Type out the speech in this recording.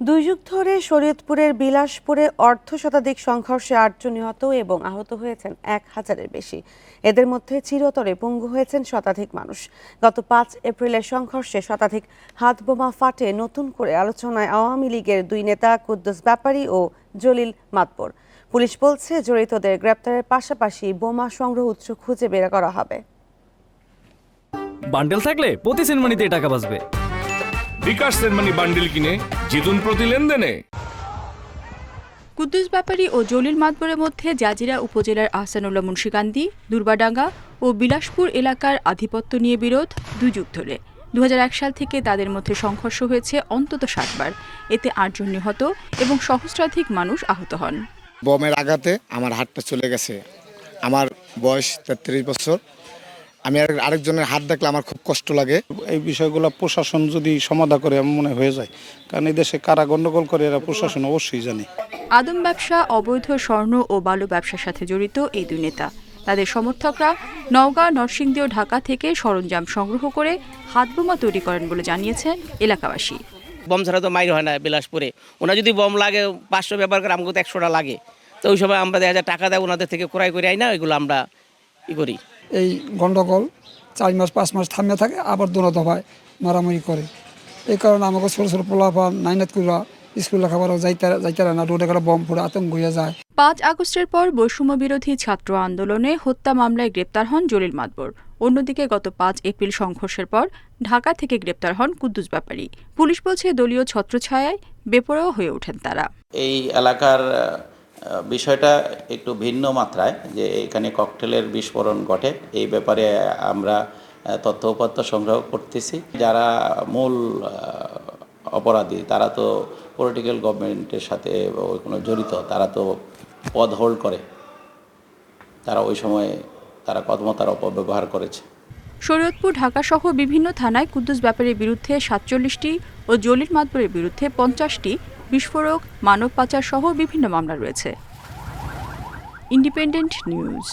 দুই যুগ ধরে শরীয়তপুরের বিলাসপুরে অর্ধশতাধিক সংঘর্ষে ৮ জন নিহত এবং আহত হয়েছেন ১,০০০-এর বেশি। এদের মধ্যে চিরতরে পঙ্গু হয়েছেন শতাধিক মানুষ। গত ৫ এপ্রিলের সংঘর্ষে শতাধিক হাতবোমা ফাটে নতুন করে আলোচনায় আওয়ামী লীগের দুই নেতা কুদ্দুস ব্যাপারী ও জলিল মাতবর। পুলিশ বলছে জড়িতদের গ্রেপ্তারের পাশাপাশি বোমা সংগ্রহ উৎস খুঁজে বের করা হবে। বান্ডেল থাকলে প্রতি সেনমানিতে টাকা বাঁচবে। বিকাশ সেনমানি বান্ডিল কিনে জিতুন প্রতি লেনদেনে। কুদ্দুস ব্যাপারী ও জলিল মাতবরের মধ্যে জাজিরা উপজেলার আহসানুল্লাহ মুন্সিকান্দি, দুর্বাডাঙ্গা ও বিলাসপুর এলাকার আধিপত্য নিয়ে বিরোধ ২ যুগ ধরে। ২০০১ সাল থেকে তাদের মধ্যে সংঘর্ষ হয়েছে অন্তত ৭ বার। এতে ৮ জন নিহত এবং সহস্রাধিক মানুষ আহত হন। বোমের আঘাতে আমার হাতটা চলে গেছে। আমার বয়স ৩৩ বছর। আমি আরেকজনের হাত দেখলে আমার খুব কষ্ট লাগে। এই বিষয়গুলো প্রশাসন যদি সমাধান করে এমন মনে হয়ে যায়, কারণ এই দেশে কারা গণ্ডগোল করে এরা প্রশাসন অবশ্যই জানে। আদম ব্যবসা, অবৈধ স্বর্ণ ও বালু ব্যবসার সাথে জড়িত এই দুই নেতা। তাদের সমর্থকরা নওগাঁ, নরসিংদী ও ঢাকা থেকে সরঞ্জাম সংগ্রহ করে হাতবোমা তৈরি করেন বলে জানিয়েছেন এলাকাবাসী। বম ছাড়া তো মাইর হয় না বিলাসপুরে। ওনা যদি বম লাগে ৫০০ ব্যবহার করে, আমাকে তো ১০০টা লাগে। তো ওই সময় আমরা ১,০০০ টাকা দেয় ওনাদের থেকে ক্রয় করে আই না, এগুলো আমরা করি। এই গন্ডগোল ৪ মাস ৫ মাস থামিয়ে থাকে, আবার দোনো দফায় মারামারি করে। এই কারণে আমাকে ছোটো ছোটো পোলাপান নাইনাতকুলা স্কুল লেখাপড়া যাইতে না, রোডে করে বম পড়ে আতঙ্ক হয়ে যায়। ৫ আগস্টের পর বৈষম্য বিরোধী ছাত্র আন্দোলনে হত্যা মামলায় গ্রেপ্তার হন জলিল মাতবর। অন্যদিকে গত ৫ এপ্রিল সংঘর্ষের পর ঢাকা থেকে গ্রেপ্তার হন কুদ্দুস ব্যাপারী। পুলিশ বলছে দলীয় ছত্রছায়ায় বেপরোয়া হয়ে ওঠেন তারা। এই এলাকার বিষয়টা একটু ভিন্ন মাত্রায়, যে এখানে ককটেলের বিস্ফোরণ ঘটে। এই ব্যাপারে আমরা তথ্য সংগ্রহ করতেছি। যারা মূল অপরাধী তারা তো পলিটিক্যাল গভর্নমেন্টের সাথে কোনো জড়িত, তারা তো পদ হোল্ড করে, তারা ওই সময়ে তারা কর্মতার অপব্যবহার করেছে। শরীয়তপুর, ঢাকা সহ বিভিন্ন থানায় কুদ্দুস ব্যাপারীর বিরুদ্ধে ৪৭টি ও জলিল মাতবরের বিরুদ্ধে ৫০টি বিস্ফোরক, মানব পাচার সহ বিভিন্ন মামলা রয়েছে। Independent news.